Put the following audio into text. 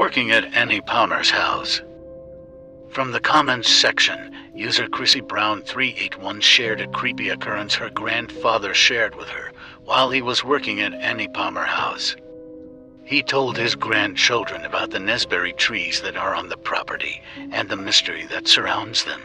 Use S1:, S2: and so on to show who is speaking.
S1: working at Annie Palmer's house. From the comments section, user Chrissy Brown 381 shared a creepy occurrence her grandfather shared with her while he was working at Annie Palmer house. He told his grandchildren about the Nesberry trees that are on the property and the mystery that surrounds them.